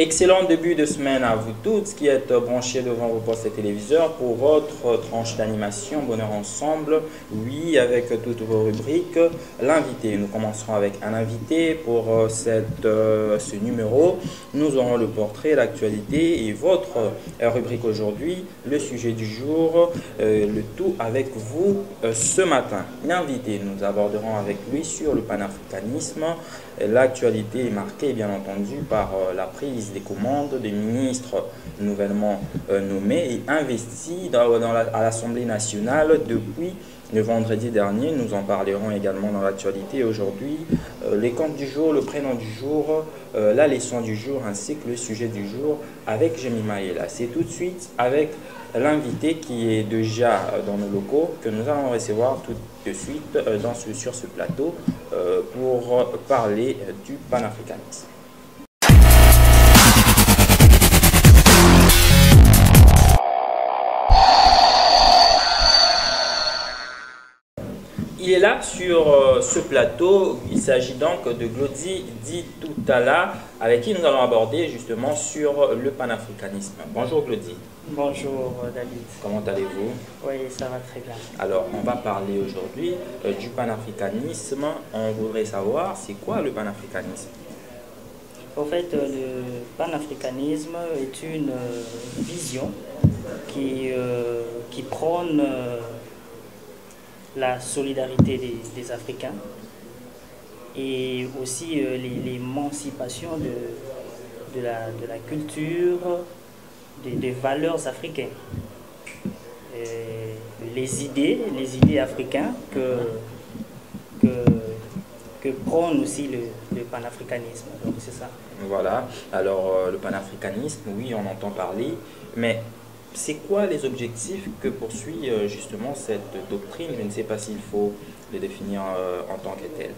Excellent début de semaine à vous toutes qui êtes branchés devant vos postes et téléviseurs pour votre tranche d'animation Bonheur Ensemble. Oui, avec toutes vos rubriques. L'invité, nous commencerons avec un invité pour ce numéro. Nous aurons le portrait, l'actualité et votre rubrique aujourd'hui, le sujet du jour, le tout avec vous ce matin. L'invité, nous aborderons avec lui sur le panafricanisme. L'actualité est marquée bien entendu par la prise des commandes des ministres nouvellement nommés et investis à l'Assemblée nationale depuis le vendredi dernier. Nous en parlerons également dans l'actualité aujourd'hui. Les comptes du jour, le prénom du jour, la leçon du jour ainsi que le sujet du jour avec Jemima Ela. C'est tout de suite avec l'invité qui est déjà dans nos locaux que nous allons recevoir tout de suite sur ce plateau pour parler du panafricanisme. Il est là sur ce plateau. Il s'agit donc de Glody Ditoutala avec qui nous allons aborder justement sur le panafricanisme. Bonjour Glody. Bonjour David. Comment allez-vous? Oui, ça va très bien. Alors, on va parler aujourd'hui du panafricanisme. On voudrait savoir, c'est quoi le panafricanisme? En fait, le panafricanisme est une vision qui prône la solidarité des Africains et aussi l'émancipation de la culture, des valeurs africaines. Les idées africaines que prône aussi le panafricanisme. Donc c'est ça. Voilà, alors le panafricanisme, oui, on entend parler, mais c'est quoi les objectifs que poursuit justement cette doctrine? Je ne sais pas s'il faut les définir en tant que tels.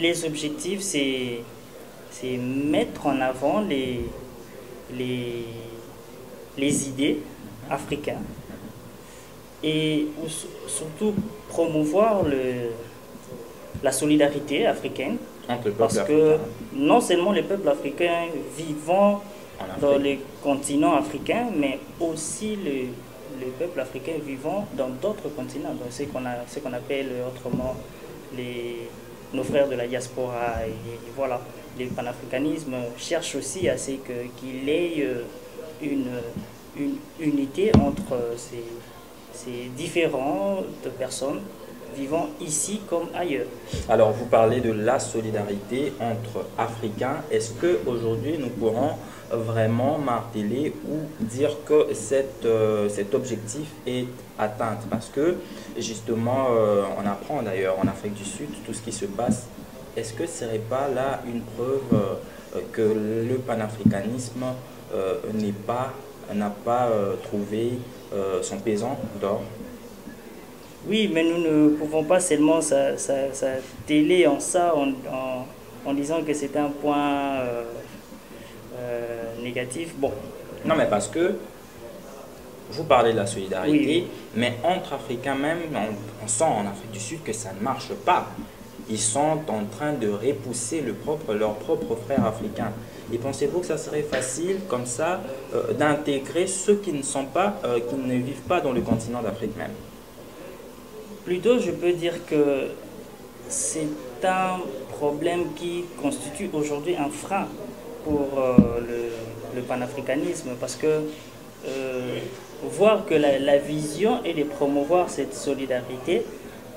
Les objectifs, c'est mettre en avant les idées africaines et surtout promouvoir la solidarité africaine. Parce que non seulement les peuples africains vivant dans les continents africains, mais aussi les peuples africains vivant dans d'autres continents, donc ce qu'on appelle autrement nos frères de la diaspora. Et voilà, le panafricanisme cherche aussi à ce qu'il ait une unité entre ces différentes personnes vivant ici comme ailleurs. Alors, vous parlez de la solidarité entre Africains. Est-ce qu'aujourd'hui, nous pourrons vraiment marteler ou dire que cet objectif est atteint? Parce que, justement, on apprend d'ailleurs en Afrique du Sud tout ce qui se passe. Est-ce que ce ne serait pas là une preuve que le panafricanisme n'a pas trouvé son pesant d'or? Oui, mais nous ne pouvons pas seulement s'atteler en disant que c'est un point négatif. Bon. Non, mais parce que vous parlez de la solidarité, oui. Mais entre Africains même, on sent en Afrique du Sud que ça ne marche pas. Ils sont en train de repousser leurs propres frères africains. Et pensez-vous que ça serait facile, comme ça, d'intégrer ceux qui ne vivent pas dans le continent d'Afrique même? Plutôt, je peux dire que c'est un problème qui constitue aujourd'hui un frein pour le panafricanisme, parce que voir que la vision est de promouvoir cette solidarité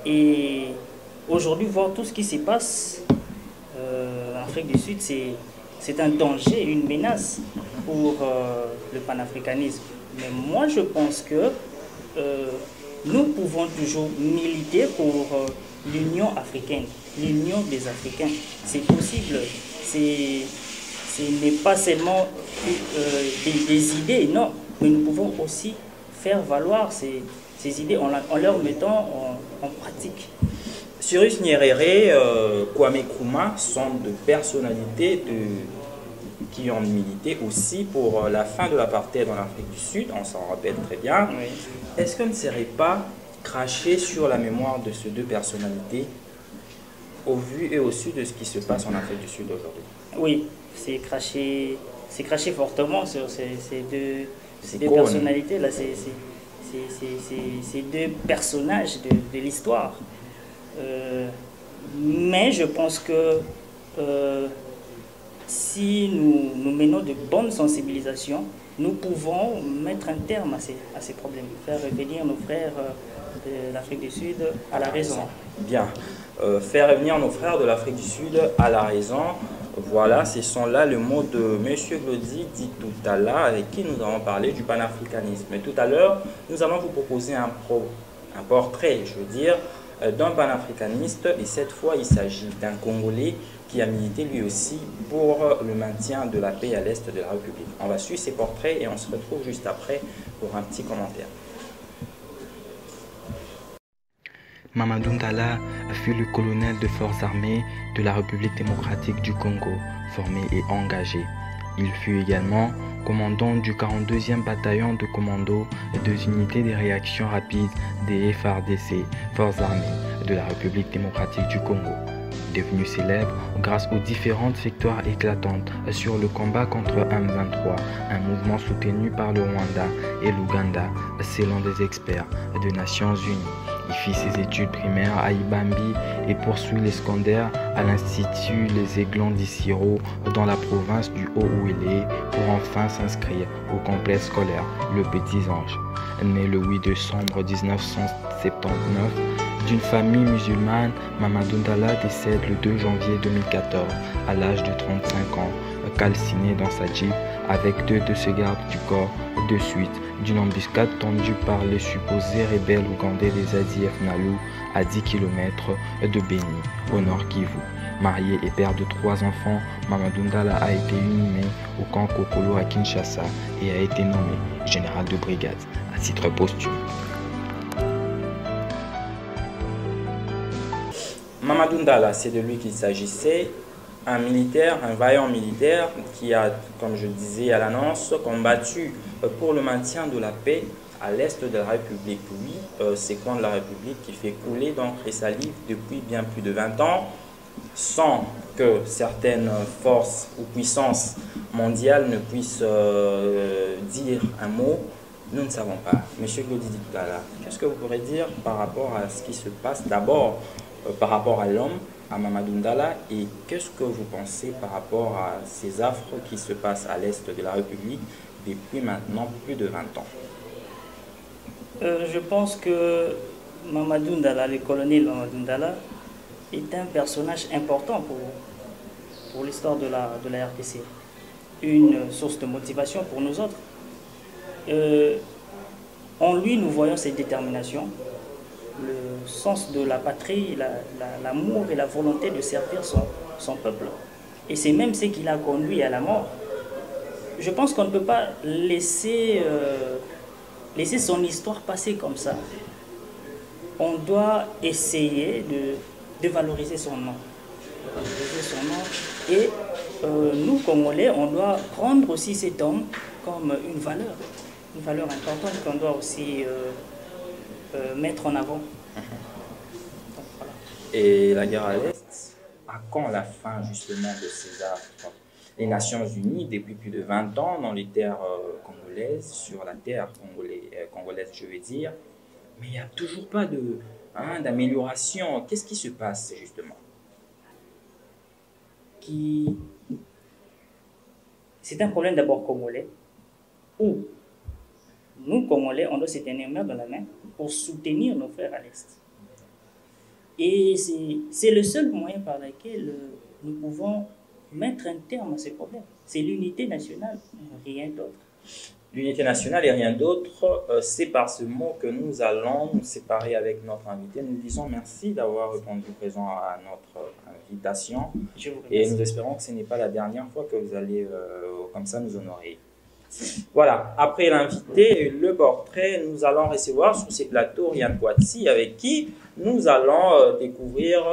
et aujourd'hui voir tout ce qui se passe en Afrique du Sud, c'est un danger, une menace pour le panafricanisme. Mais moi, je pense que nous pouvons toujours militer pour l'Union africaine, l'Union des Africains. C'est possible. Ce n'est pas seulement des idées, non. Mais nous pouvons aussi faire valoir ces idées en leur mettant en pratique. Cyrus Nyerere, Kwame Nkrumah sont de personnalités qui ont milité aussi pour la fin de l'apartheid en Afrique du Sud, on s'en rappelle très bien. Oui. Est-ce qu'on ne serait pas craché sur la mémoire de ces deux personnalités au vu et au su de ce qui se passe en Afrique du Sud aujourd'hui? Oui, c'est craché fortement sur ces deux personnalités-là, ces deux personnages de l'histoire. Mais je pense que si nous menons de bonnes sensibilisations, nous pouvons mettre un terme à ces problèmes, faire revenir nos frères de l'Afrique du Sud à la raison. Bien, faire revenir nos frères de l'Afrique du Sud à la raison, voilà, ce sont là le mot de M. Glody dit tout à l'heure, avec qui nous avons parlé du panafricanisme. Mais tout à l'heure, nous allons vous proposer un portrait, je veux dire, d'un panafricaniste, et cette fois il s'agit d'un Congolais qui a milité lui aussi pour le maintien de la paix à l'est de la République. On va suivre ces portraits et on se retrouve juste après pour un petit commentaire. Mamadou Ndala fut le colonel de forces armées de la République démocratique du Congo, formé et engagé. Il fut également commandant du 42e bataillon de commando et deux unités de réaction rapide des FARDC, Forces armées de la République démocratique du Congo. Devenu célèbre grâce aux différentes victoires éclatantes sur le combat contre M23, un mouvement soutenu par le Rwanda et l'Ouganda, selon des experts des Nations Unies. Il fit ses études primaires à Ibambi et poursuit les secondaires à l'Institut Les Aiglons d'Issiro dans la province du Haut-Uélé pour enfin s'inscrire au complexe scolaire Le Petits Anges. Né le 8 décembre 1979 d'une famille musulmane, Mamadou Ndala décède le 2 janvier 2014 à l'âge de 35 ans, calciné dans sa Jeep avec deux de ses gardes du corps de suite d'une embuscade tendue par les supposés rebelles ougandais des ADF Nalu à 10 km de Béni, au nord Kivu. Marié et père de 3 enfants, Mamadou Ndala a été inhumé au camp Kokolo à Kinshasa et a été nommé général de brigade à titre posthume. Mamadou Ndala, c'est de lui qu'il s'agissait, un militaire, un vaillant militaire qui a, comme je le disais à l'annonce, combattu pour le maintien de la paix à l'est de la République. Oui, c'est quand de la République qui fait couler d'encre et salive depuis bien plus de 20 ans, sans que certaines forces ou puissances mondiales ne puissent dire un mot. Nous ne savons pas. Monsieur Glody dit tout à l'heure, qu'est-ce que vous pourrez dire par rapport à ce qui se passe d'abord par rapport à l'homme, à Mamadou Ndala, et qu'est-ce que vous pensez par rapport à ces affres qui se passent à l'est de la République depuis maintenant plus de 20 ans? Je pense que Mamadou Ndala, le colonel Mamadou Ndala, est un personnage important pour l'histoire de la RDC. Une source de motivation pour nous autres. En lui, nous voyons cette détermination, le sens de la patrie, l'amour et la volonté de servir son peuple. Et c'est même ce qui l'a conduit à la mort. Je pense qu'on ne peut pas laisser son histoire passer comme ça. On doit essayer de valoriser son nom. Et nous, Congolais, on doit prendre aussi cet homme comme une valeur importante qu'on doit aussi mettre en avant. Donc, voilà. Et la guerre à l'Est, à quand la fin justement de ces affres? Les Nations Unies, depuis plus de 20 ans, dans les terres congolaises, sur la terre congolaise, je veux dire, mais il n'y a toujours pas d'amélioration. Qu'est-ce qui se passe justement? C'est un problème d'abord congolais, où nous, Congolais, on doit se tenir main dans la main pour soutenir nos frères à l'Est. Et c'est le seul moyen par lequel nous pouvons mettre un terme à ces problèmes. C'est l'unité nationale, rien d'autre. L'unité nationale et rien d'autre, c'est par ce mot que nous allons nous séparer avec notre invité. Nous disons merci d'avoir répondu présent à notre invitation. Et nous espérons que ce n'est pas la dernière fois que vous allez comme ça nous honorer. Voilà, après l'invité et le portrait, nous allons recevoir sur ces plateaux Ryan Poitiers avec qui nous allons découvrir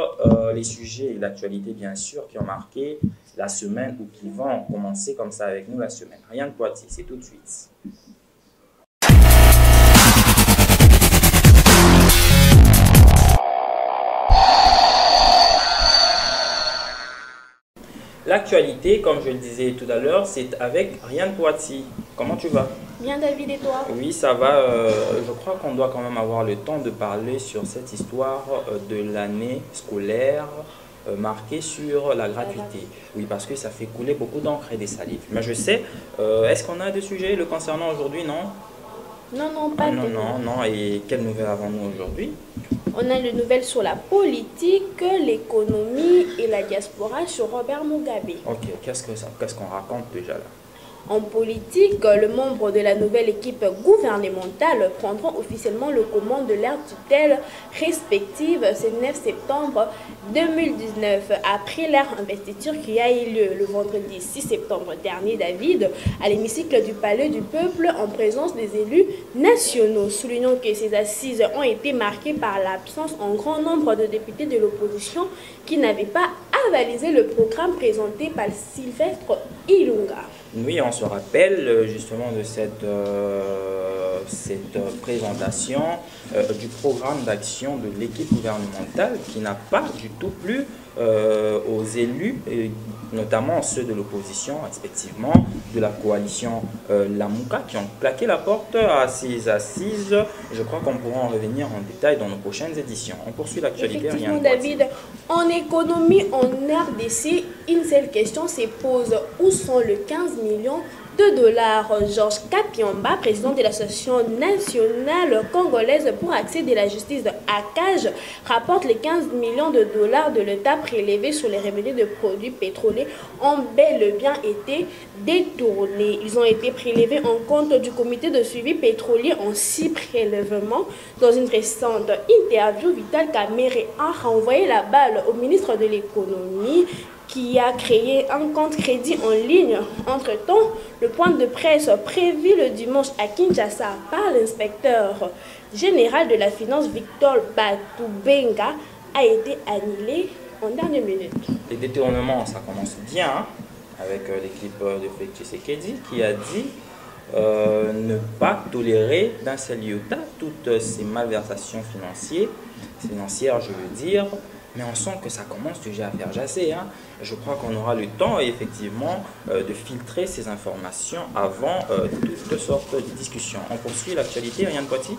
les sujets et l'actualité bien sûr qui ont marqué la semaine ou qui vont commencer comme ça avec nous la semaine. Ryan Poitiers, c'est tout de suite. L'actualité, comme je le disais tout à l'heure, c'est avec Ryan Poitiers. Comment tu vas? Bien David, et toi? Oui, ça va. Je crois qu'on doit quand même avoir le temps de parler sur cette histoire de l'année scolaire marquée sur la gratuité. Oui, parce que ça fait couler beaucoup d'encre et des salives. Mais je sais, est-ce qu'on a des sujets le concernant aujourd'hui, non? Non, pas de non. Et quelles nouvelles avons-nous aujourd'hui? On a une nouvelle sur la politique, l'économie et la diaspora sur Robert Mugabe. Ok, qu'est-ce qu'on raconte déjà là? En politique, les membres de la nouvelle équipe gouvernementale prendront officiellement le commande de leurs tutelles respectives ce 9 septembre 2019. Après leur investiture qui a eu lieu le vendredi 6 septembre dernier, David, à l'hémicycle du Palais du Peuple en présence des élus nationaux. Soulignons que ces assises ont été marquées par l'absence en grand nombre de députés de l'opposition qui n'avaient pas avalisé le programme présenté par Sylvestre Ilunga. Oui, on se rappelle justement de cette présentation du programme d'action de l'équipe gouvernementale qui n'a pas du tout plu aux élus, et notamment ceux de l'opposition, respectivement de la coalition Lamouka, qui ont claqué la porte à ces assises. Je crois qu'on pourra en revenir en détail dans nos prochaines éditions. On poursuit l'actualité. Effectivement, David, en économie, en RDC, une seule question se pose. Où sont les 15 millions de dollars? Georges Kapiamba, président de l'Association nationale congolaise pour accéder à la justice de ACAJ, rapporte les 15 millions de dollars de l'État prélevés sur les revenus de produits pétroliers ont bel et bien été détournés. Ils ont été prélevés en compte du comité de suivi pétrolier en 6 prélèvements. Dans une récente interview, Vital Kamerhe a renvoyé la balle au ministre de l'économie qui a créé un compte crédit en ligne. Entre-temps, le point de presse prévu le dimanche à Kinshasa par l'inspecteur général de la finance Victor Batubenga a été annulé en dernière minute. Les détournements, ça commence bien hein, avec l'équipe de Félix Tshisekedi qui a dit ne pas tolérer d'un seul iota toutes ces malversations financières, je veux dire. Mais on sent que ça commence déjà à faire jaser. Hein. Je crois qu'on aura le temps, effectivement, de filtrer ces informations avant toutes sortes de discussions. On poursuit l'actualité, Ryan Poitiers?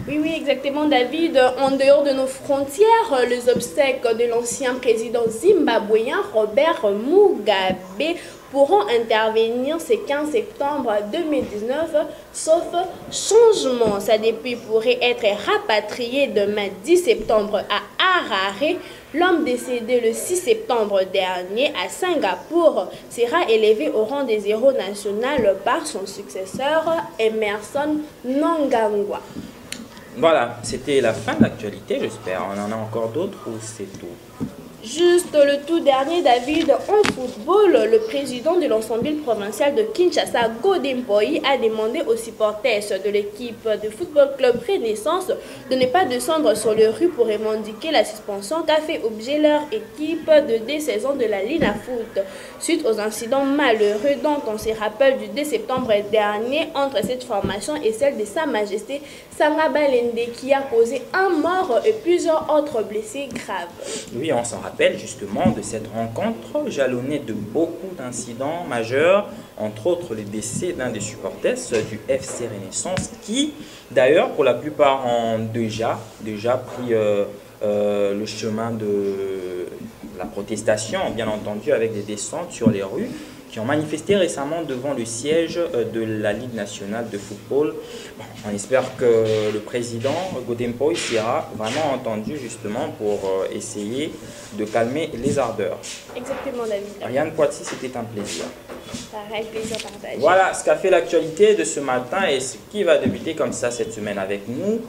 Oui, exactement, David. En dehors de nos frontières, les obsèques de l'ancien président zimbabwéen Robert Mugabe pourront intervenir ce 15 septembre 2019, sauf changement. Sa dépouille pourrait être rapatriée demain 10 septembre à Harare. L'homme décédé le 6 septembre dernier à Singapour sera élevé au rang des héros nationaux par son successeur Emerson Mnangagwa. Voilà, c'était la fin de l'actualité, j'espère. On en a encore d'autres ou c'est tout? Juste le tout dernier, David, en football, le président de l'ensemble provincial de Kinshasa, Godin Boy, a demandé aux supporters de l'équipe de football club Renaissance de ne pas descendre sur les rues pour revendiquer la suspension qu'a fait objet leur équipe de 2 saisons de la Ligue à foot. Suite aux incidents malheureux dont on se rappelle du 2 septembre dernier entre cette formation et celle de Sa Majesté Sanga Balende qui a causé un mort et plusieurs autres blessés graves. Oui, on s'en rappelle justement de cette rencontre jalonnée de beaucoup d'incidents majeurs, entre autres le décès d'un des supporters du FC Renaissance qui, d'ailleurs, pour la plupart ont déjà pris le chemin de la protestation, bien entendu, avec des descentes sur les rues, qui ont manifesté récemment devant le siège de la Ligue nationale de football. Bon, on espère que le président Godempoy sera vraiment entendu justement pour essayer de calmer les ardeurs. Exactement, David. Ryan Poitiers, c'était un plaisir. Pareil, plaisir partagé. Voilà ce qu'a fait l'actualité de ce matin et ce qui va débuter comme ça cette semaine avec nous.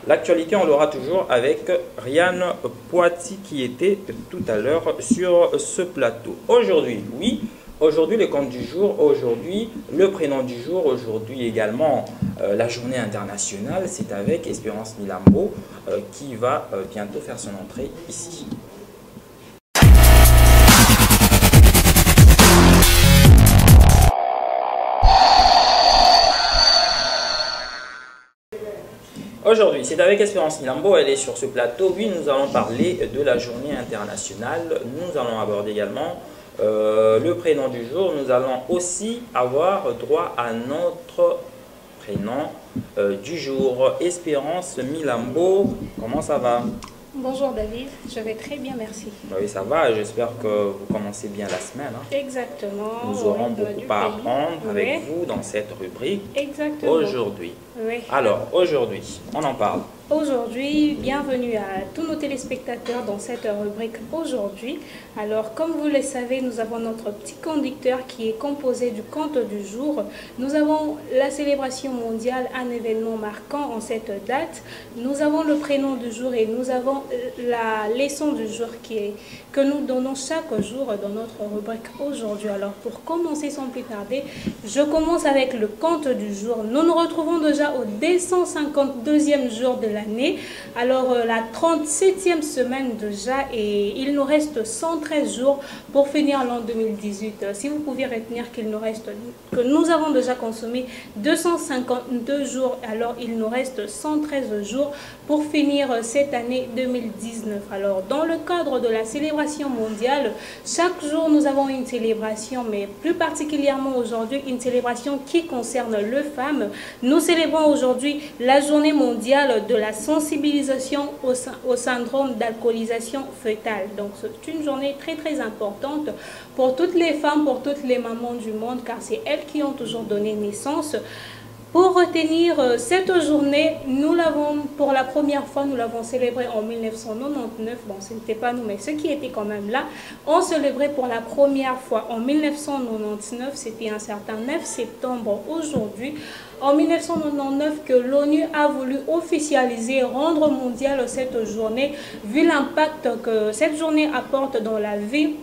L'actualité, on l'aura toujours avec Ryan Poitiers qui était tout à l'heure sur ce plateau. Aujourd'hui, oui, Aujourd'hui, le compte du jour, aujourd'hui, le prénom du jour, aujourd'hui également la journée internationale, c'est avec Espérance Milambo qui va bientôt faire son entrée ici. Aujourd'hui, c'est avec Espérance Milambo, elle est sur ce plateau. Oui, nous allons parler de la journée internationale. Nous allons aborder également le prénom du jour. Nous allons aussi avoir droit à notre prénom du jour. Espérance Milambo, comment ça va? Bonjour David, je vais très bien, merci. Oui, ça va, j'espère que vous commencez bien la semaine. Hein. Exactement. Nous aurons beaucoup à apprendre avec vous dans cette rubrique. Exactement. Aujourd'hui. Oui. Alors, aujourd'hui, on en parle. Aujourd'hui, bienvenue à tous nos téléspectateurs dans cette rubrique aujourd'hui. Alors, comme vous le savez, nous avons notre petit conducteur qui est composé du conte du jour. Nous avons la célébration mondiale, un événement marquant en cette date. Nous avons le prénom du jour et nous avons la leçon du jour que nous donnons chaque jour dans notre rubrique aujourd'hui. Alors, pour commencer sans plus tarder, je commence avec le conte du jour. Nous nous retrouvons déjà au 252e jour de l'année, alors la 37e semaine déjà, et il nous reste 113 jours pour finir l'an 2018. Si vous pouvez retenir qu'il nous reste, que nous avons déjà consommé 252 jours, alors il nous reste 113 jours pour finir cette année 2019. Alors dans le cadre de la célébration mondiale, chaque jour nous avons une célébration, mais plus particulièrement aujourd'hui une célébration qui concerne les femmes. Nous célébrons aujourd'hui la journée mondiale de la sensibilisation au syndrome d'alcoolisation fœtale. Donc c'est une journée très très importante pour toutes les femmes, pour toutes les mamans du monde, car c'est elles qui ont toujours donné naissance. Pour retenir cette journée, nous l'avons pour la première fois, nous l'avons célébrée en 1999. Bon, ce n'était pas nous, mais ceux qui étaient quand même là, ont célébré pour la première fois en 1999. C'était un certain 9 septembre aujourd'hui. En 1999 que l'ONU a voulu officialiser, rendre mondiale cette journée, vu l'impact que cette journée apporte dans la vie.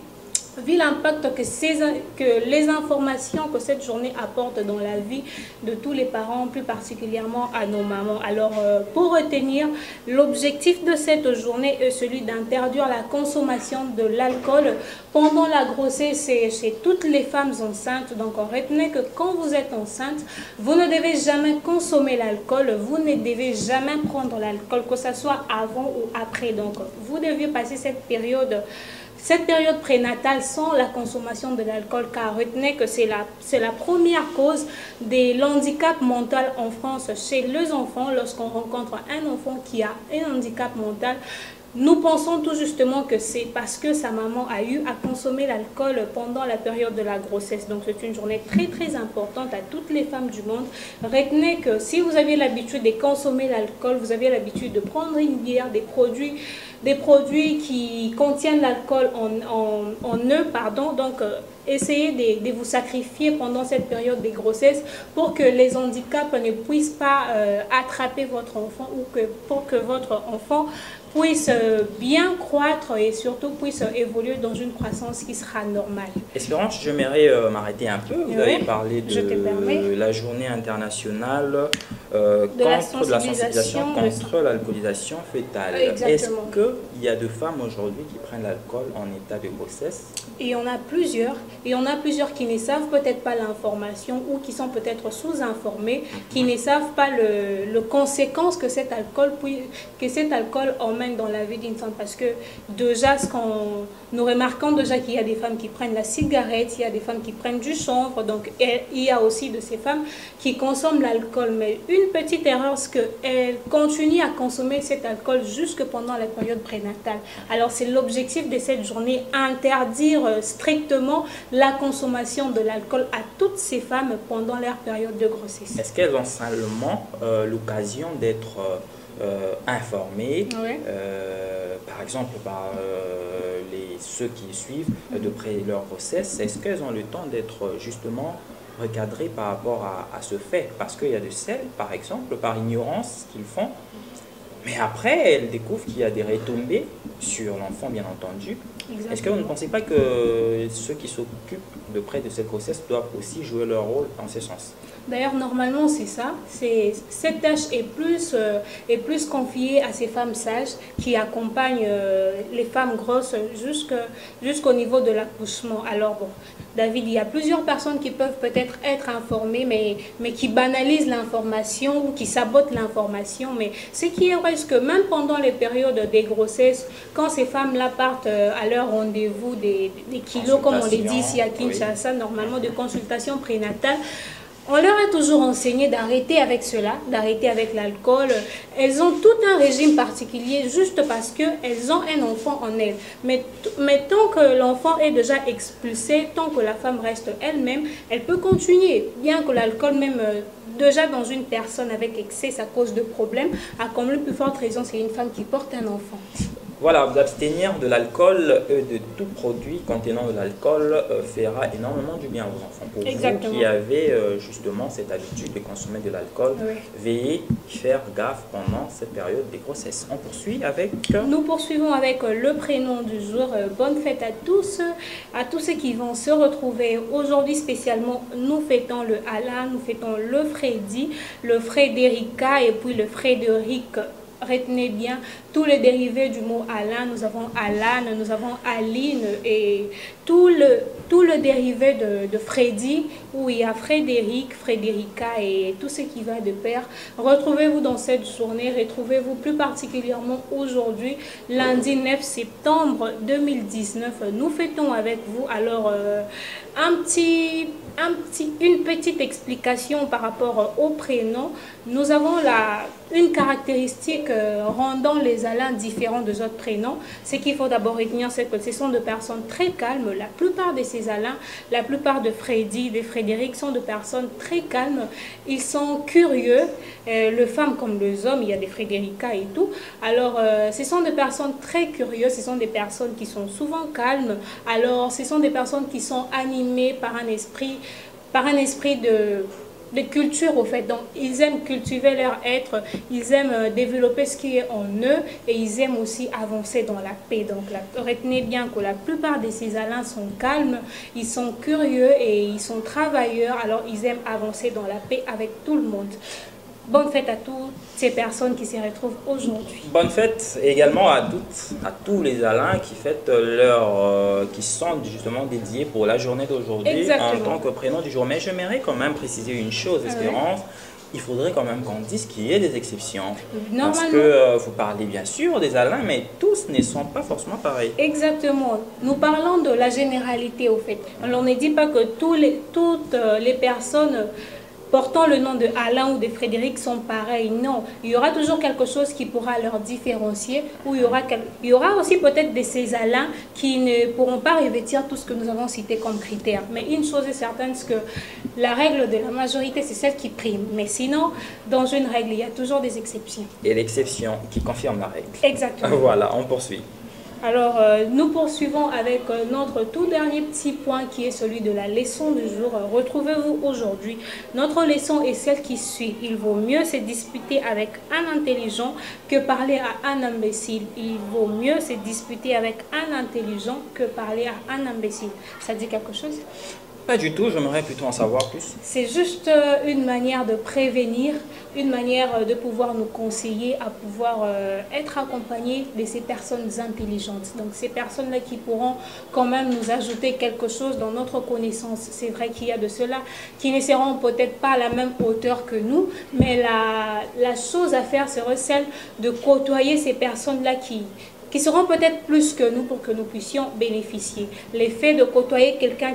Vu l'impact que les informations que cette journée apporte dans la vie de tous les parents, plus particulièrement à nos mamans. Alors, pour retenir, l'objectif de cette journée est celui d'interdire la consommation de l'alcool pendant la grossesse chez toutes les femmes enceintes. Donc, retenez que quand vous êtes enceinte, vous ne devez jamais consommer l'alcool, vous ne devez jamais prendre l'alcool, que ce soit avant ou après. Donc, vous deviez passer cette période prénatale sans la consommation de l'alcool, car retenez que c'est la première cause de l'handicap mental en France chez les enfants. Lorsqu'on rencontre un enfant qui a un handicap mental, nous pensons tout justement que c'est parce que sa maman a eu à consommer l'alcool pendant la période de la grossesse. Donc c'est une journée très très importante à toutes les femmes du monde. Retenez que si vous avez l'habitude de consommer l'alcool, vous avez l'habitude de prendre une bière, des produits qui contiennent l'alcool en eux, pardon, donc essayez de vous sacrifier pendant cette période de grossesse pour que les handicaps ne puissent pas attraper votre enfant, ou pour que votre enfant puisse bien croître et surtout puisse évoluer dans une croissance qui sera normale. Espérance, j'aimerais m'arrêter un peu. Vous avez parlé de la journée internationale contre la sensibilisation contre l'alcoolisation fœtale. Est-ce qu'il y a des femmes aujourd'hui qui prennent l'alcool en état de grossesse? Et il y en a plusieurs. Et il y en a plusieurs qui ne savent peut-être pas l'information ou qui sont peut-être sous-informés, qui ne savent pas les conséquences que cet alcool emmène dans la vie d'une femme. Parce que déjà, nous remarquons déjà qu'il y a des femmes qui prennent la cigarette, il y a des femmes qui prennent du chanvre, donc il y a aussi de ces femmes qui consomment l'alcool. Mais une petite erreur, c'est qu'elles continuent à consommer cet alcool jusque pendant la période prénatale. Alors c'est l'objectif de cette journée, interdire strictement la consommation de l'alcool à toutes ces femmes pendant leur période de grossesse. Est-ce qu'elles ont seulement l'occasion d'être informés, par exemple par ceux qui suivent de près leur grossesse? Est-ce qu'elles ont le temps d'être justement recadrées par rapport à ce fait? Parce qu'il y a de celles, par exemple, par ignorance qu'ils font, mais après elles découvrent qu'il y a des retombées sur l'enfant, bien entendu. Exactement. Est-ce que vous ne pensez pas que ceux qui s'occupent de près de cette grossesse doivent aussi jouer leur rôle en ce sens? D'ailleurs, normalement, c'est ça. Cette tâche est plus confiée à ces femmes sages qui accompagnent les femmes grosses jusqu'au niveau de l'accouchement. Alors, bon, David, il y a plusieurs personnes qui peuvent peut-être être informées, mais qui banalisent l'information ou qui sabotent l'information. Mais ce qui est vrai, c'est que même pendant les périodes des grossesses, quand ces femmes-là partent à leur rendez-vous des kilos, comme on les dit ici à Kinshasa, oui, normalement de consultation prénatale, on leur a toujours enseigné d'arrêter avec cela, d'arrêter avec l'alcool. Elles ont tout un régime particulier juste parce qu'elles ont un enfant en elles. Mais tant que l'enfant est déjà expulsé, tant que la femme reste elle-même, elle peut continuer. Bien que l'alcool, même déjà dans une personne avec excès, ça cause de problèmes, à comme le plus forte raison, c'est une femme qui porte un enfant. Voilà, vous abstenir de l'alcool et de tout produit contenant de l'alcool fera énormément du bien aux enfants. Pour Exactement. vous qui avez justement cette habitude de consommer de l'alcool, oui, veillez faire gaffe pendant cette période des grossesses. On poursuit avec... Nous poursuivons avec le prénom du jour. Bonne fête à tous ceux qui vont se retrouver aujourd'hui spécialement. Nous fêtons le Alain, nous fêtons le Freddy, le Frédérica et puis le Frédéric. Retenez bien tous les dérivés du mot Alain. Nous avons Alan, nous avons Aline et tout le dérivé de Freddy, où il y a Frédéric, Frédérica et tout ce qui va de pair. Retrouvez-vous dans cette journée, retrouvez-vous plus particulièrement aujourd'hui, lundi 9 septembre 2019. Nous fêtons avec vous. Alors, une petite explication par rapport au prénom. Nous avons une caractéristique rendant les Alains différents des autres prénoms. Ce qu'il faut d'abord retenir, c'est que ce sont des personnes très calmes. La plupart de ces Alains, la plupart de Freddy, de Frédéric sont des personnes très calmes. Ils sont curieux, les femmes comme les hommes, il y a des Frédérica et tout. Alors, ce sont des personnes très curieuses, ce sont des personnes qui sont souvent calmes. Alors, ce sont des personnes qui sont animées par un esprit de culture au fait. Donc ils aiment cultiver leur être, ils aiment développer ce qui est en eux et ils aiment aussi avancer dans la paix. Donc retenez bien que la plupart de ces Alains sont calmes, ils sont curieux et ils sont travailleurs, alors ils aiment avancer dans la paix avec tout le monde. Bonne fête à toutes ces personnes qui se retrouvent aujourd'hui. Bonne fête également à tous les Alains qui fêtent qui sont justement dédiés pour la journée d'aujourd'hui en tant que prénom du jour. Mais j'aimerais quand même préciser une chose, Espérance. Il faudrait quand même qu'on dise qu'il y ait des exceptions. Parce que vous parlez bien sûr des Alains, mais tous ne sont pas forcément pareils. Exactement. Nous parlons de la généralité au fait. On ne dit pas que toutes les personnes portant le nom de Alain ou de Frédéric sont pareils. Non, il y aura toujours quelque chose qui pourra leur différencier, ou il y aura aussi peut-être de ces Alains qui ne pourront pas revêtir tout ce que nous avons cité comme critères. Mais une chose est certaine, c'est que la règle de la majorité, c'est celle qui prime. Mais sinon, dans une règle, il y a toujours des exceptions. Et l'exception qui confirme la règle. Exactement. Voilà, on poursuit. Alors, nous poursuivons avec notre tout dernier petit point qui est celui de la leçon du jour. Retrouvez-vous aujourd'hui. Notre leçon est celle qui suit. Il vaut mieux se disputer avec un intelligent que parler à un imbécile. Il vaut mieux se disputer avec un intelligent que parler à un imbécile. Ça dit quelque chose ? Pas du tout, j'aimerais plutôt en savoir plus. C'est juste une manière de prévenir, une manière de pouvoir nous conseiller à pouvoir être accompagnés de ces personnes intelligentes. Donc ces personnes-là qui pourront quand même nous ajouter quelque chose dans notre connaissance. C'est vrai qu'il y a de ceux-là qui ne seront peut-être pas à la même hauteur que nous, mais la chose à faire serait celle de côtoyer ces personnes-là qui seront peut-être plus que nous pour que nous puissions bénéficier. L'effet de côtoyer quelqu'un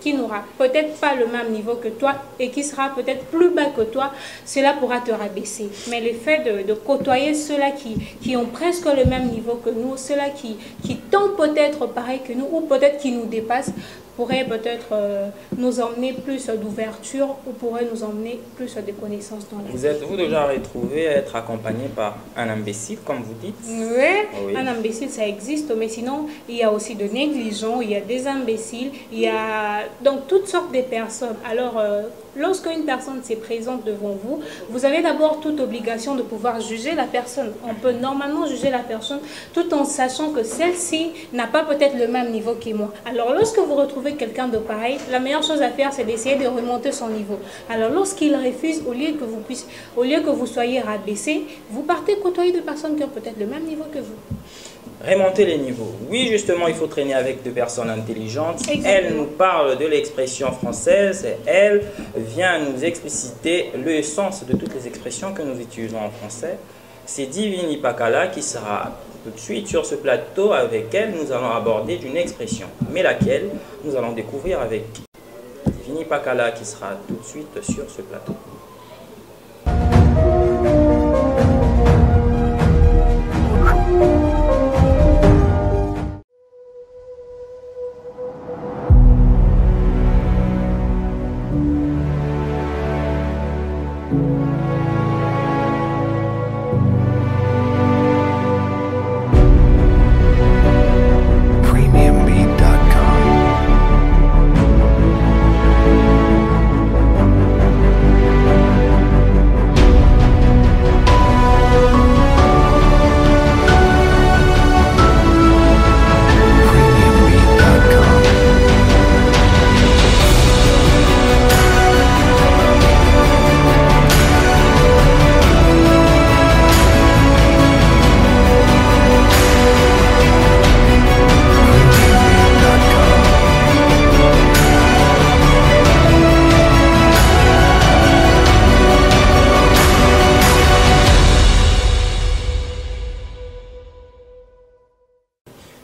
qui n'aura peut-être pas le même niveau que toi et qui sera peut-être plus bas que toi, cela pourra te rabaisser. Mais l'effet de côtoyer ceux-là qui ont presque le même niveau que nous, ceux-là qui tombent peut-être pareil que nous ou peut-être qui nous dépassent, pourrait peut-être nous emmener plus d'ouverture ou pourrait nous emmener plus de connaissances dans la vie. Vous êtes-vous déjà retrouvé à être accompagné par un imbécile, comme vous dites? Oui, un imbécile, ça existe, mais sinon, il y a aussi de négligents, il y a des imbéciles, il y a donc toutes sortes de personnes. Alors, lorsqu'une personne se présente devant vous, vous avez d'abord toute obligation de pouvoir juger la personne. On peut normalement juger la personne tout en sachant que celle-ci n'a pas peut-être le même niveau que moi. Alors lorsque vous retrouvez quelqu'un de pareil, la meilleure chose à faire, c'est d'essayer de remonter son niveau. Alors lorsqu'il refuse, au lieu que vous soyez rabaissé, vous partez côtoyer des personnes qui ont peut-être le même niveau que vous. Remonter les niveaux. Oui, justement, il faut traîner avec des personnes intelligentes. Exactement. Elle nous parle de l'expression française et elle vient nous expliciter le sens de toutes les expressions que nous utilisons en français. C'est Divini Pakala qui sera tout de suite sur ce plateau. Avec elle, nous allons aborder une expression, mais laquelle nous allons découvrir avec Divini Pakala qui sera tout de suite sur ce plateau.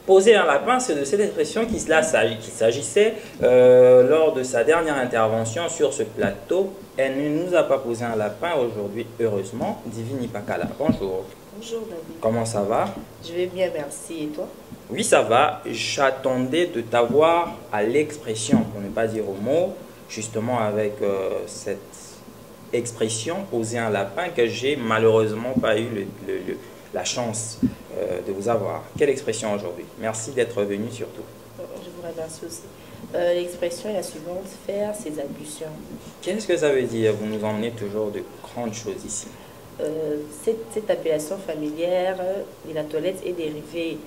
Poser un lapin, c'est de cette expression qu'il s'agissait lors de sa dernière intervention sur ce plateau. Elle ne nous a pas posé un lapin aujourd'hui, heureusement. Divini Pakala, bonjour. Bonjour David. Comment ça va? Je vais bien, merci. Et toi? Oui, ça va. J'attendais de t'avoir à l'expression, pour ne pas dire au mot, justement avec cette expression, poser un lapin, que j'ai malheureusement pas eu la chance de vous avoir. Quelle expression aujourd'hui? Merci d'être venu surtout. Je vous remercie aussi. L'expression est la suivante, faire ses ablutions. Qu'est-ce que ça veut dire? Vous nous emmenez toujours de grandes choses ici. Cette appellation familière de la toilette est dérivée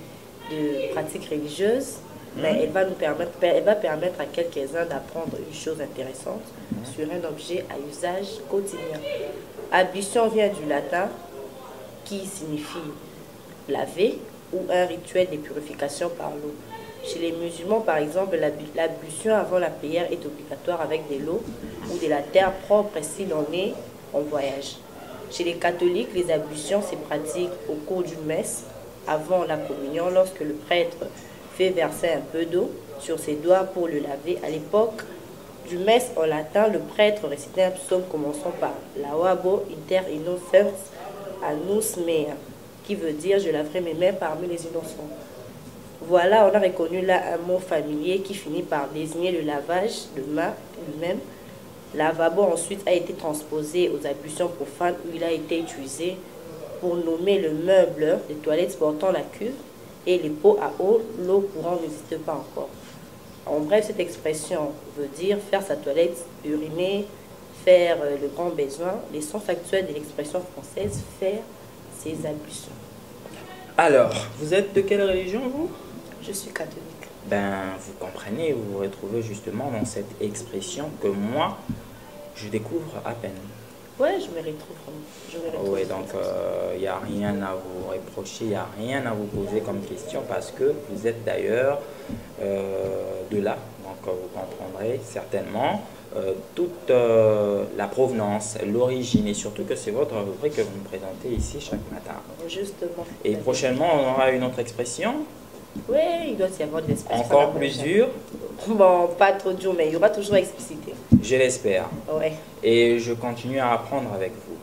de pratiques religieuses, mais elle va permettre à quelques-uns d'apprendre une chose intéressante sur un objet à usage quotidien. Ablution vient du latin qui signifie laver ou un rituel de purification par l'eau. Chez les musulmans, par exemple, l'ablution avant la prière est obligatoire avec de l'eau ou de la terre propre si l'on est en voyage. Chez les catholiques, les ablutions se pratiquent au cours d'une messe, avant la communion, lorsque le prêtre fait verser un peu d'eau sur ses doigts pour le laver. À l'époque du messe en latin, le prêtre récitait un psaume commençant par « Lavabo inter innocens annus mea », qui veut dire « Je laverai mes mains parmi les innocents ». Voilà, on a reconnu là un mot familier qui finit par désigner le lavage de main lui-même. Lavabo ensuite a été transposé aux ablutions profanes où il a été utilisé pour nommer le meuble des toilettes portant la cuve et les pots à eau, l'eau courante n'existe pas encore. En bref, cette expression veut dire faire sa toilette, uriner, faire le grand besoin. L'essence actuelle de l'expression française, faire ses ablutions. Alors, vous êtes de quelle religion, vous? Je suis catholique. Ben, vous comprenez, vous vous retrouvez justement dans cette expression que moi, je découvre à peine. Ouais, je me retrouve. Oui, donc il n'y a rien à vous reprocher, il n'y a rien à vous poser comme question parce que vous êtes d'ailleurs de là. Donc vous comprendrez certainement toute la provenance, l'origine et surtout que c'est votre rubrique que vous me présentez ici chaque matin. Justement. Et prochainement, on aura une autre expression. Oui, il doit y avoir des expressions. Encore plus dur. Bon, pas trop dur, mais il y aura toujours explicité. Je l'espère. Ouais. Et je continue à apprendre avec vous.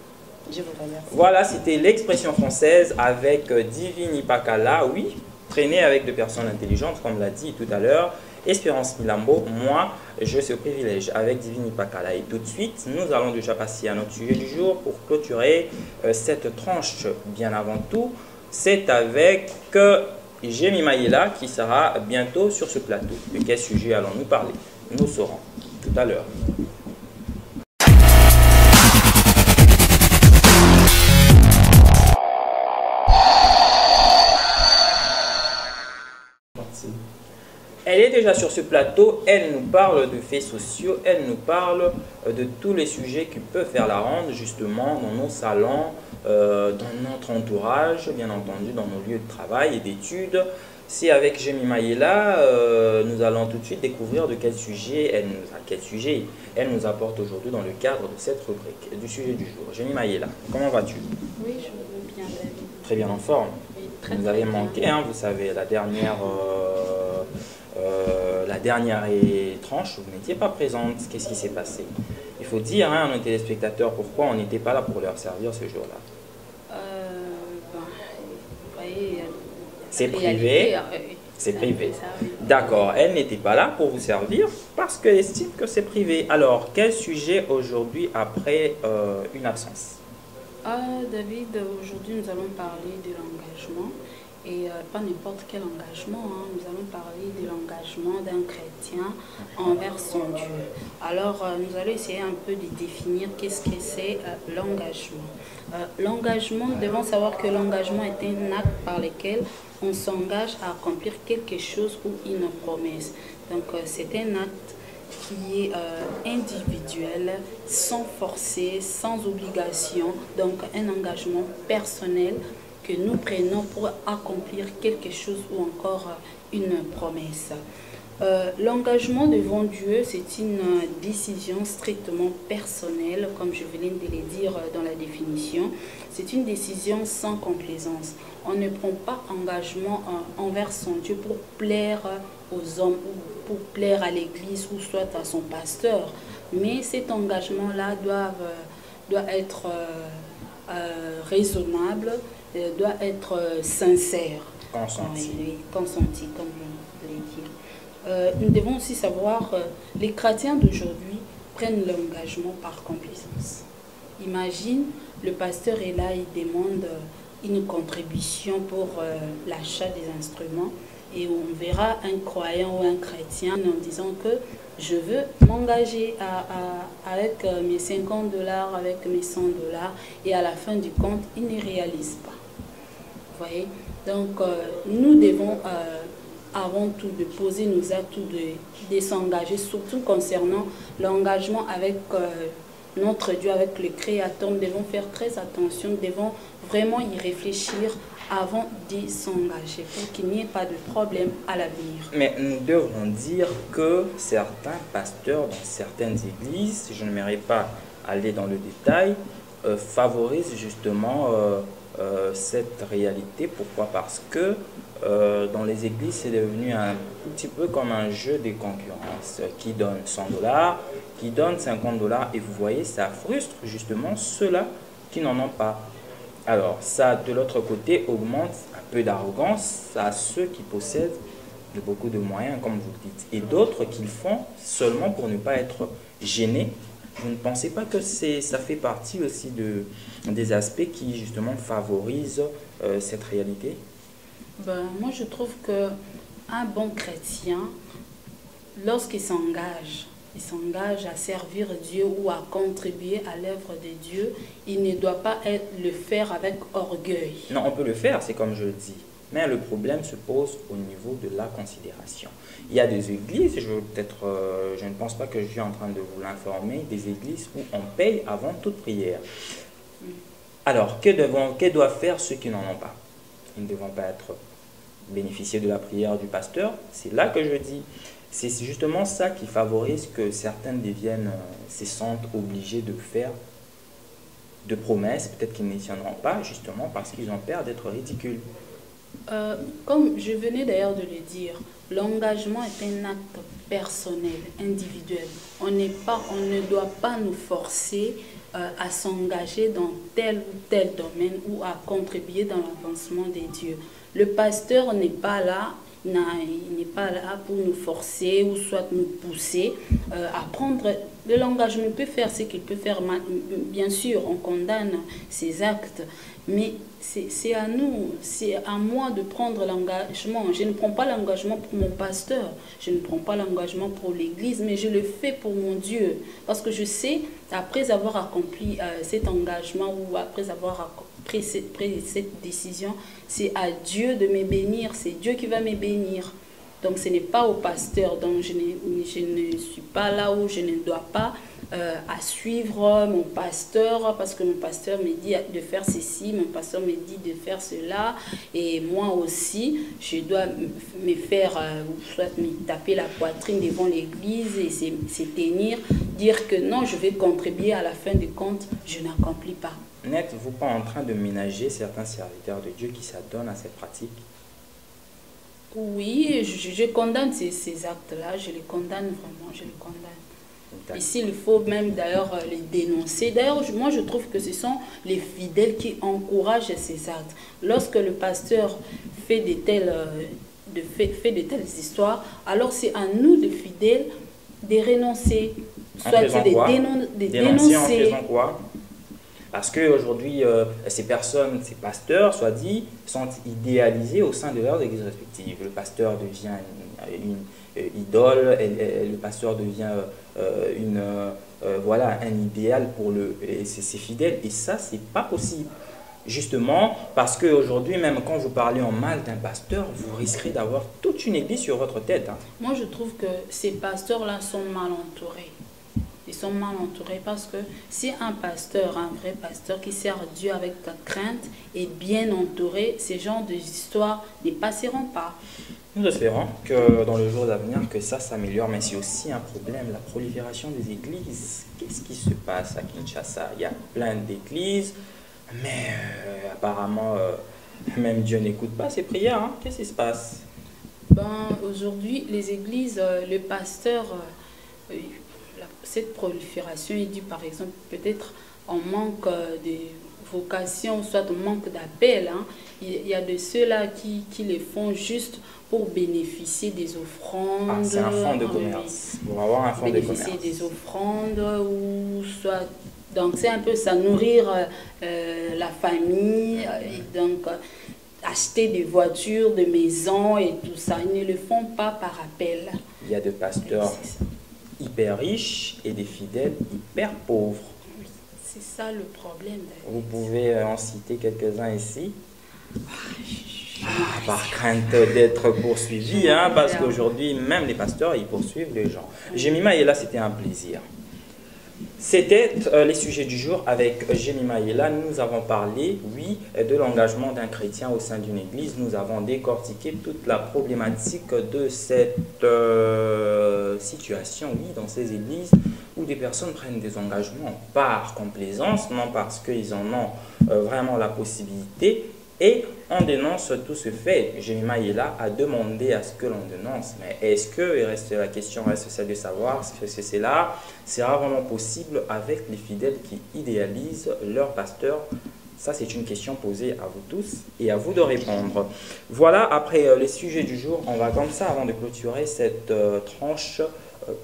Je vous remercie. Voilà, c'était l'expression française avec Divini Pakala. Oui, traîner avec des personnes intelligentes, comme l'a dit tout à l'heure. Espérance Milambo, moi, je suis au privilège avec Divini Pakala. Et tout de suite, nous allons déjà passer à notre sujet du jour pour clôturer cette tranche. Bien avant tout, c'est avec Jemi Maïla qui sera bientôt sur ce plateau. De quel sujet allons-nous parler? Nous saurons tout à l'heure. Elle est déjà sur ce plateau, elle nous parle de faits sociaux, elle nous parle de tous les sujets qui peuvent faire la ronde justement dans nos salons, dans notre entourage, bien entendu dans nos lieux de travail et d'études. C'est avec Jemima Yella, nous allons tout de suite découvrir de quel sujet elle nous apporte aujourd'hui dans le cadre de cette rubrique, du sujet du jour. Jemima Yella, comment vas-tu? Oui, je veux bien, David. Très bien en forme. Oui, Vous avez manqué, hein, vous savez, la dernière tranche, vous n'étiez pas présente. Qu'est-ce qui s'est passé? Il faut dire à nos téléspectateurs pourquoi on n'était pas là pour leur servir ce jour-là. Vous voyez, c'est privé. C'est privé. D'accord, elle n'était pas là pour vous servir parce qu'elle estime que c'est privé. Alors, quel sujet aujourd'hui après une absence? David, aujourd'hui nous allons parler de l'engagement. Et pas n'importe quel engagement, hein. Nous allons parler de l'engagement d'un chrétien envers son Dieu. Alors, nous allons essayer un peu de définir qu'est-ce que c'est l'engagement. L'engagement, nous devons savoir que l'engagement est un acte par lequel on s'engage à accomplir quelque chose ou une promesse. Donc, c'est un acte qui est individuel, sans forcer, sans obligation, donc un engagement personnel que nous prenons pour accomplir quelque chose ou encore une promesse. L'engagement devant Dieu, c'est une décision strictement personnelle, comme je venais de le dire dans la définition. C'est une décision sans complaisance. On ne prend pas engagement envers son Dieu pour plaire aux hommes ou pour plaire à l'église ou soit à son pasteur. Mais cet engagement-là doit être raisonnable, doit être sincère. Consenti. Oui, consenti, comme je voulais dire. Nous devons aussi savoir, les chrétiens d'aujourd'hui prennent l'engagement par complaisance. Imagine, le pasteur est là, il demande une contribution pour l'achat des instruments et on verra un croyant ou un chrétien en disant que je veux m'engager avec mes 50 $, avec mes 100 $, et à la fin du compte, il ne réalise pas. Vous voyez? Donc, nous devons avant tout de poser nos actes, de s'engager, surtout concernant l'engagement avec notre Dieu, avec le Créateur. Nous devons faire très attention, nous devons vraiment y réfléchir avant de s'engager pour qu'il n'y ait pas de problème à l'avenir. Mais nous devons dire que certains pasteurs dans certaines églises, je ne m'aimerais pas aller dans le détail, favorisent justement cette réalité. Pourquoi? Parce que dans les églises, c'est devenu un petit peu comme un jeu de concurrence. Qui donne 100 $, qui donne 50 $, et vous voyez, ça frustre justement ceux-là qui n'en ont pas. Alors, ça, de l'autre côté, augmente un peu d'arrogance à ceux qui possèdent beaucoup de moyens, comme vous le dites, et d'autres qui le font seulement pour ne pas être gênés. Vous ne pensez pas que ça fait partie aussi des aspects qui, justement, favorisent cette réalité? Moi, je trouve qu'un bon chrétien, lorsqu'il s'engage à servir Dieu ou à contribuer à l'œuvre de Dieu, il ne doit pas le faire avec orgueil. Non, on peut le faire, c'est comme je le dis. Mais le problème se pose au niveau de la considération. Il y a des églises, je ne pense pas que je suis en train de vous l'informer, des églises où on paye avant toute prière. Alors, que doivent faire ceux qui n'en ont pas? Ils ne devront pas bénéficier de la prière du pasteur. C'est là que je dis, c'est justement ça qui favorise que certains se sentent obligés de faire de promesses, peut-être qu'ils n'y tiendront pas, justement parce qu'ils ont peur d'être ridicules. Comme je venais d'ailleurs de le dire, l'engagement est un acte personnel, individuel. On ne doit pas nous forcer à s'engager dans tel ou tel domaine ou à contribuer dans l'avancement des dieux. Le pasteur n'est pas là, il n'est pas là pour nous forcer ou soit nous pousser à prendre de l'engagement. Il peut faire ce qu'il peut faire. Bien sûr, on condamne ses actes, mais c'est à nous, c'est à moi de prendre l'engagement. Je ne prends pas l'engagement pour mon pasteur, je ne prends pas l'engagement pour l'église, mais je le fais pour mon Dieu. Parce que je sais, après avoir accompli cet engagement ou après avoir pris cette décision, c'est à Dieu de me bénir, c'est Dieu qui va me bénir. Donc ce n'est pas au pasteur, donc je ne suis pas là où je ne dois pas à suivre mon pasteur, parce que mon pasteur me dit de faire ceci, mon pasteur me dit de faire cela, et moi aussi, je dois me faire, soit me taper la poitrine devant l'église et se tenir, dire que non, je vais contribuer, à la fin du compte, je n'accomplis pas. N'êtes-vous pas en train de ménager certains serviteurs de Dieu qui s'adonnent à cette pratique? Oui, je condamne ces actes-là, je les condamne vraiment, je les condamne. Ici, il faut même d'ailleurs les dénoncer. D'ailleurs, moi je trouve que ce sont les fidèles qui encouragent ces actes. Lorsque le pasteur fait de telles histoires, alors c'est à nous, les fidèles, de renoncer. Soit de dénoncer. En faisant quoi? Parce qu'aujourd'hui, ces personnes, ces pasteurs, soit dit, sont idéalisés au sein de leurs églises respectives. Le pasteur devient une idole, le pasteur devient voilà, un idéal pour ses fidèles. Et ça, c'est pas possible. Justement, parce qu'aujourd'hui, même quand vous parlez en mal d'un pasteur, vous risquerez d'avoir toute une église sur votre tête. Hein. Moi, je trouve que ces pasteurs-là sont mal entourés. Ils sont mal entourés parce que si un pasteur, un vrai pasteur qui sert Dieu avec crainte est bien entouré, ces genres d'histoires ne passeront pas. Nous espérons que dans le jour d'avenir, que ça s'améliore, mais c'est aussi un problème, la prolifération des églises. Qu'est-ce qui se passe à Kinshasa? Il y a plein d'églises, mais apparemment, même Dieu n'écoute pas ces prières. Hein. Qu'est-ce qui se passe? Aujourd'hui, les églises, le pasteur... cette prolifération est due par exemple peut-être en manque de vocation, soit en manque d'appel. Hein. Il y a de ceux-là qui les font juste pour bénéficier des offrandes. Ah, c'est un fonds de commerce. Pour avoir un fonds de commerce. Bénéficier des offrandes ou soit... Donc c'est un peu ça, nourrir la famille, et donc acheter des voitures, des maisons et tout ça. Ils ne le font pas par appel. Il y a des pasteurs hyper riches et des fidèles hyper pauvres. Oui, c'est ça le problème. Vous pouvez en citer quelques-uns ici. Par crainte d'être poursuivi, hein, parce qu'aujourd'hui, même les pasteurs, ils poursuivent les gens. Jemima Yella, c'était un plaisir. C'était les sujets du jour avec Jemima Yella. Nous avons parlé, oui, de l'engagement d'un chrétien au sein d'une église. Nous avons décortiqué toute la problématique de cette situation, oui, dans ces églises où des personnes prennent des engagements par complaisance, non parce qu'ils en ont vraiment la possibilité. Et on dénonce tout ce fait. Jemima Yella a demandé à ce que l'on dénonce. Mais est-ce que, et reste la question reste celle de savoir si c'est là, sera vraiment possible avec les fidèles qui idéalisent leur pasteur? Ça, c'est une question posée à vous tous et à vous de répondre. Voilà, après les sujets du jour, on va comme ça, avant de clôturer cette tranche,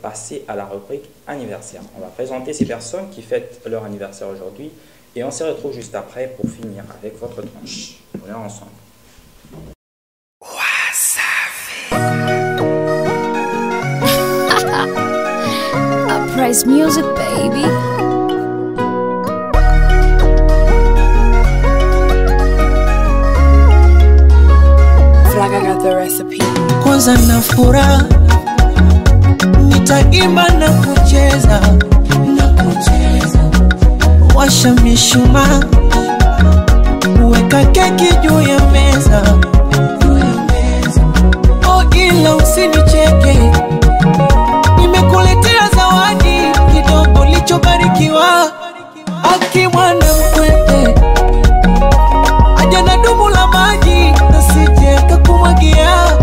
passer à la rubrique anniversaire. On va présenter ces personnes qui fêtent leur anniversaire aujourd'hui. Et on se retrouve juste après pour finir avec votre tranche. On est ensemble. Uprise music, baby. Flaga got the recipe. Kwanza na furaha, nitaimba na kucheza. Washa mishumaa, weka keki juu ya meza. Oh, ila usinicheke, nimekuletea zawadi kidogo lichobarikiwa. Aki mwana mkwete, aja na dumu la maji, nasije kakumwagia.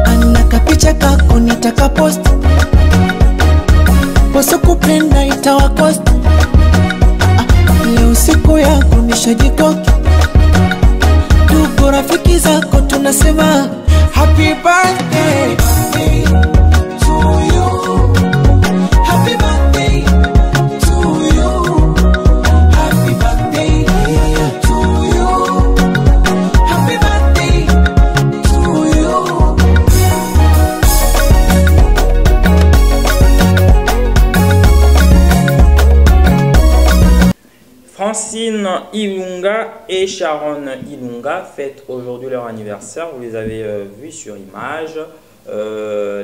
Ana kapicha kako nitaka post, waso kupenda itawakost. Leo siku yako nishajikoki, ndugu rafiki zako tunasema happy birthday to you, happy birthday to you, happy birthday to you, happy birthday to you. Francis Francine Ilunga et Sharon Ilunga fêtent aujourd'hui leur anniversaire. Vous les avez vus sur image.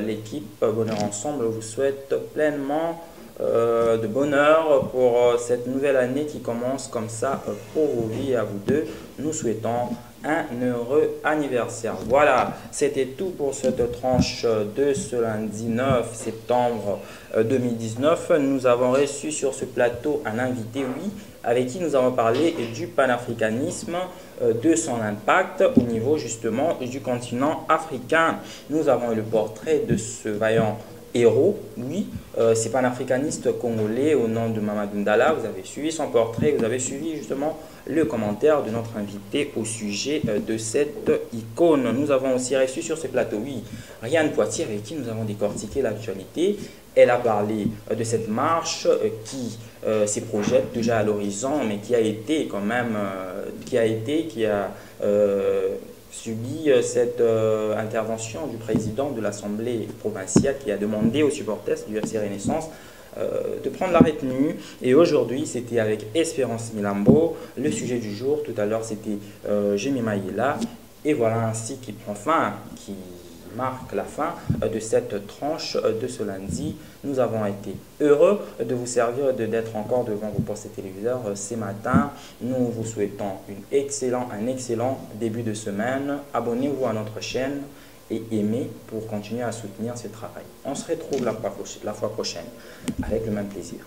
L'équipe Bonheur Ensemble vous souhaite pleinement de bonheur pour cette nouvelle année qui commence comme ça pour vos vies. À vous deux, nous souhaitons un heureux anniversaire. Voilà, c'était tout pour cette tranche de ce lundi 9 septembre 2019. Nous avons reçu sur ce plateau un invité, oui, avec qui nous avons parlé du panafricanisme, de son impact au niveau justement du continent africain. Nous avons eu le portrait de ce vaillant héros, oui, c'est panafricaniste congolais au nom de Mamadou Ndala. Vous avez suivi son portrait, vous avez suivi justement le commentaire de notre invité au sujet de cette icône. Nous avons aussi reçu sur ce plateau, oui, Rianne Poitier, avec qui nous avons décortiqué l'actualité. Elle a parlé de cette marche qui s'y projette déjà à l'horizon, mais qui a été quand même, qui a subi cette intervention du président de l'Assemblée provinciale qui a demandé aux supporters du FC Renaissance de prendre la retenue. Et aujourd'hui, c'était avec Espérance Milambo. Le sujet du jour, tout à l'heure, c'était Jemima Mayela. Et voilà ainsi qui prend fin, qui marque la fin de cette tranche de ce lundi. Nous avons été heureux de vous servir, d'être encore devant vos postes téléviseurs ce matin. Nous vous souhaitons un excellent début de semaine. Abonnez-vous à notre chaîne et aimez pour continuer à soutenir ce travail. On se retrouve la fois prochaine avec le même plaisir.